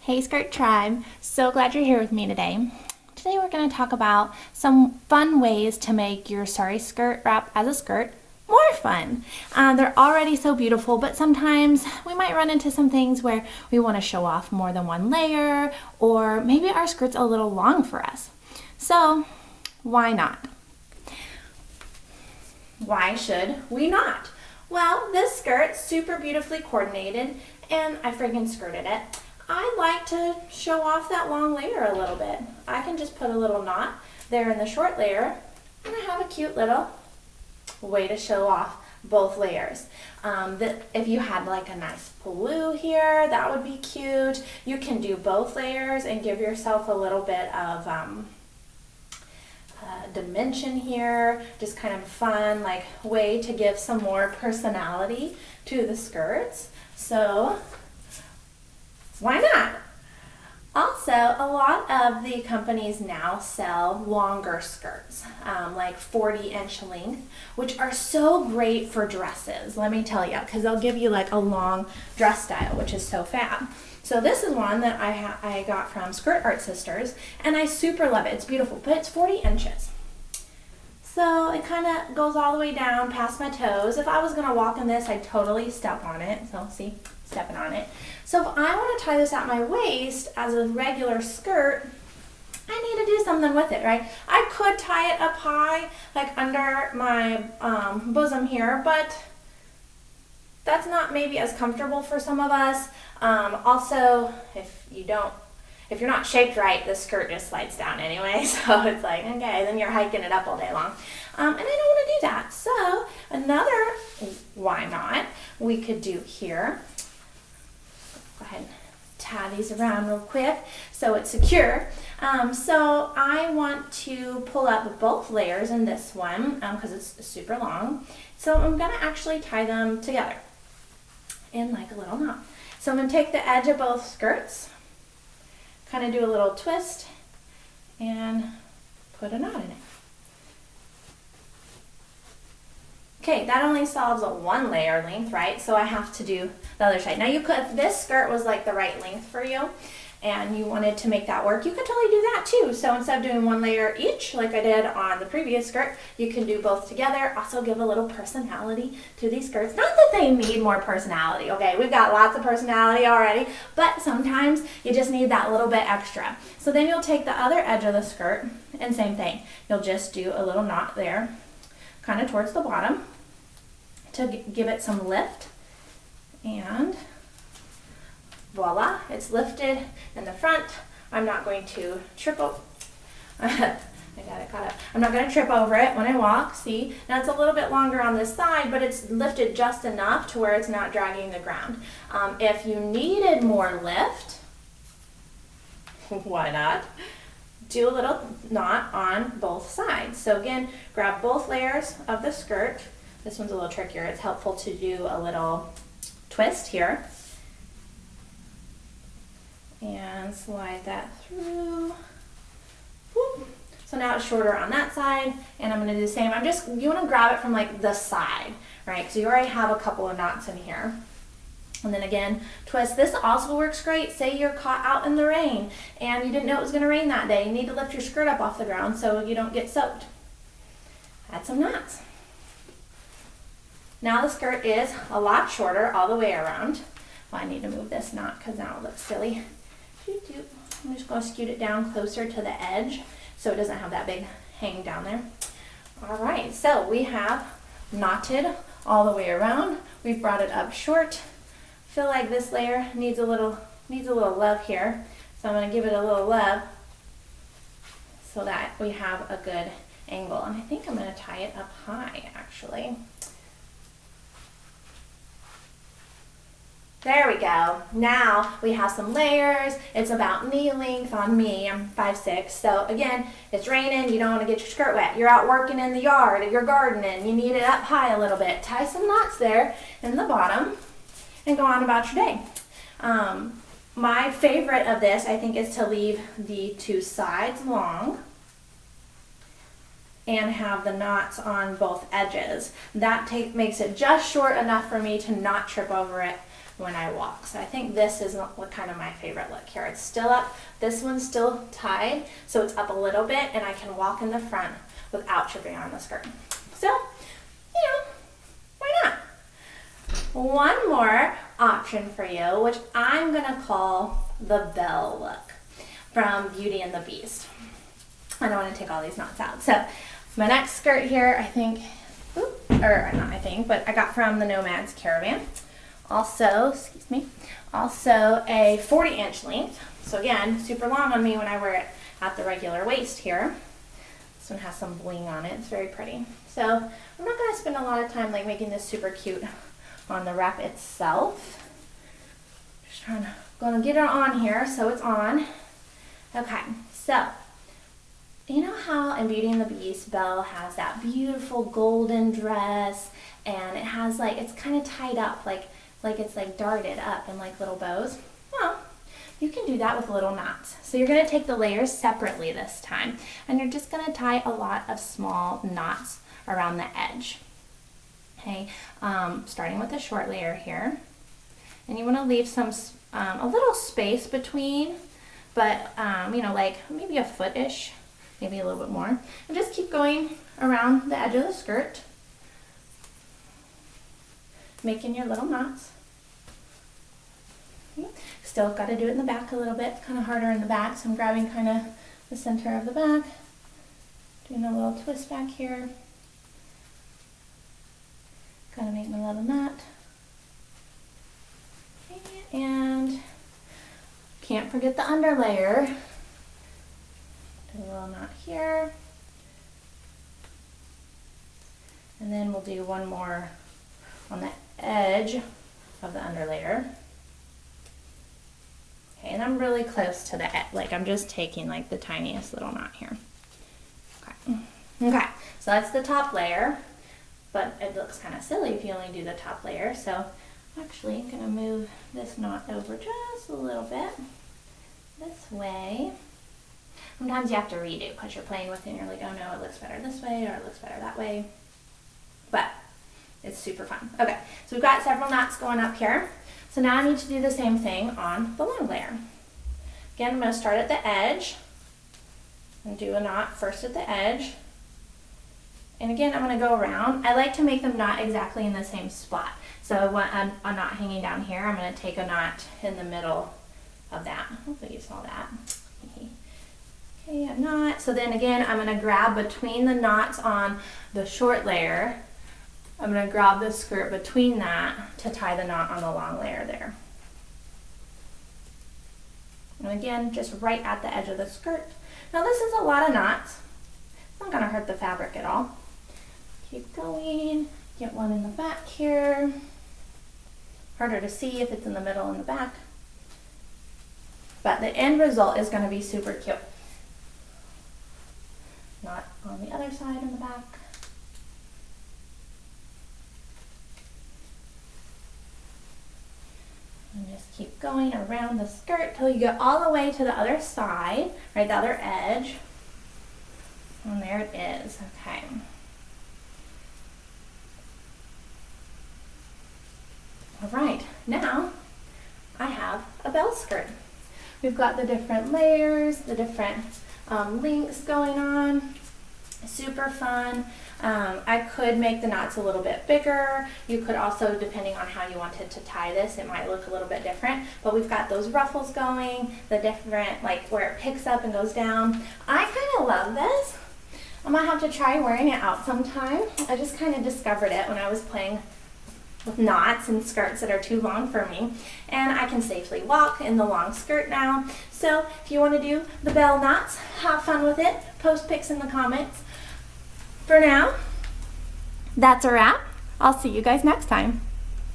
Hey Skirt Tribe, so glad you're here with me today. Today we're going to talk about some fun ways to make your sari skirt wrap as a skirt more fun. They're already so beautiful, but sometimes we might run into some things where we want to show off more than one layer, or maybe our skirt's a little long for us. So why not? Why should we not? Well, this skirt's super beautifully coordinated and I friggin' skirted it. I like to show off that long layer a little bit. I can just put a little knot there in the short layer and I have a cute little way to show off both layers. If you had like a nice blue here, that would be cute. You can do both layers and give yourself a little bit of dimension here, just kind of fun like way to give some more personality to the skirts. So why not? Also, a lot of the companies now sell longer skirts, like 40-inch length, which are so great for dresses, let me tell you, because they'll give you like a long dress style, which is so fab. So this is one that I got from Skirt Art Sisters, and I super love it. It's beautiful, but it's 40 inches. So it kind of goes all the way down past my toes. If I was going to walk in this, I'd totally step on it. So see, stepping on it. So if I want to tie this at my waist as a regular skirt, I need to do something with it, right? I could tie it up high, like under my bosom here, but that's not maybe as comfortable for some of us. Also, if you're not shaped right, the skirt just slides down anyway. So it's like, okay, then you're hiking it up all day long. And I don't want to do that. So another, why not, we could do here. Go ahead and tie these around real quick so it's secure. So I want to pull up both layers in this one because it's super long. So I'm going to actually tie them together in like a little knot. So I'm going to take the edge of both skirts, kind of do a little twist, and put a knot in it. Okay, that only solves a one layer length, right? So I have to do the other side. Now you could, if this skirt was like the right length for you and you wanted to make that work, you could totally do that too. So instead of doing one layer each, like I did on the previous skirt, you can do both together. Also give a little personality to these skirts. Not that they need more personality, okay? We've got lots of personality already, but sometimes you just need that little bit extra. So then you'll take the other edge of the skirt and same thing. You'll just do a little knot there, kind of towards the bottom, to give it some lift, and voila, it's lifted in the front. I'm not going to trip over. I got it caught up. I'm not going to trip over it when I walk. See, now it's a little bit longer on this side, but it's lifted just enough to where it's not dragging the ground. If you needed more lift, why not? Do a little knot on both sides. So again, grab both layers of the skirt. This one's a little trickier. It's helpful to do a little twist here. And slide that through. Whoop. So now it's shorter on that side, and I'm going to do the same. You want to grab it from like the side, right? Because you already have a couple of knots in here. And then again, twist. This also works great. Say you're caught out in the rain and you didn't know it was going to rain that day. You need to lift your skirt up off the ground so you don't get soaked. Add some knots. Now the skirt is a lot shorter all the way around. Well, I need to move this knot because now it looks silly. I'm just going to scoot it down closer to the edge so it doesn't have that big hang down there. All right, so we have knotted all the way around. We've brought it up short. Feel like this layer needs a little love here, so I'm going to give it a little love so that we have a good angle. And I think I'm going to tie it up high actually. There we go. Now we have some layers. It's about knee length on me. I'm 5'6". So again, it's raining. You don't want to get your skirt wet. You're out working in the yard, you're gardening. You need it up high a little bit. Tie some knots there in the bottom and go on about your day. My favorite of this, I think, is to leave the two sides long and have the knots on both edges. That makes it just short enough for me to not trip over it when I walk. So I think this is kind of my favorite look here. It's still up, this one's still tied, so it's up a little bit, and I can walk in the front without tripping on the skirt. So, you know, why not? One more option for you, which I'm gonna call the bell look from Beauty and the Beast. I don't want to take all these knots out. So my next skirt here, I think, but I got from the Nomads Caravan. Also, excuse me, also a 40-inch length. So again, super long on me when I wear it at the regular waist here. This one has some bling on it. It's very pretty. So I'm not going to spend a lot of time like making this super cute on the wrap itself. Just gonna get it on here so it's on. Okay, so you know how in Beauty and the Beast, Belle has that beautiful golden dress, and it has like, it's kind of tied up, like it's like darted up in like little bows? Well, you can do that with little knots. So you're gonna take the layers separately this time, and you're just gonna tie a lot of small knots around the edge. Okay, starting with the short layer here. And you wanna leave some, a little space between, but you know, like maybe a foot-ish, maybe a little bit more. And just keep going around the edge of the skirt, making your little knots. Still got to do it in the back a little bit. It's kind of harder in the back, so I'm grabbing kind of the center of the back, doing a little twist back here. Gotta make my little knot. Okay, and can't forget the underlayer. Do a little knot here. And then we'll do one more on the edge of the underlayer. Okay, and I'm really close to the edge. Like I'm just taking like the tiniest little knot here. Okay. Okay, so that's the top layer, but it looks kind of silly if you only do the top layer. So actually I'm gonna move this knot over just a little bit this way. Sometimes you have to redo because you're playing with it and you're like, oh no, it looks better this way or it looks better that way. But it's super fun. Okay, so we've got several knots going up here. So now I need to do the same thing on the long layer. Again, I'm going to start at the edge and do a knot first at the edge. And again, I'm going to go around. I like to make them not exactly in the same spot. So I want a knot hanging down here. I'm going to take a knot in the middle of that. Hopefully you saw that. Okay, a knot. So then again, I'm going to grab between the knots on the short layer. I'm going to grab the skirt between that to tie the knot on the long layer there. And again, just right at the edge of the skirt. Now this is a lot of knots. It's not going to hurt the fabric at all. Keep going. Get one in the back here. Harder to see if it's in the middle and the back. But the end result is going to be super cute. Knot on the other side in the back. And just keep going around the skirt till you get all the way to the other side, right, the other edge. And there it is, okay. All right, now I have a bell skirt. We've got the different layers, the different links going on. Super fun. I could make the knots a little bit bigger. You could also, depending on how you wanted to tie this, it might look a little bit different. But we've got those ruffles going, the different, like where it picks up and goes down. I kind of love this. I might have to try wearing it out sometime. I just kind of discovered it when I was playing with knots and skirts that are too long for me. And I can safely walk in the long skirt now. So if you want to do the bell knots, have fun with it. Post pics in the comments. For now, that's a wrap. I'll see you guys next time.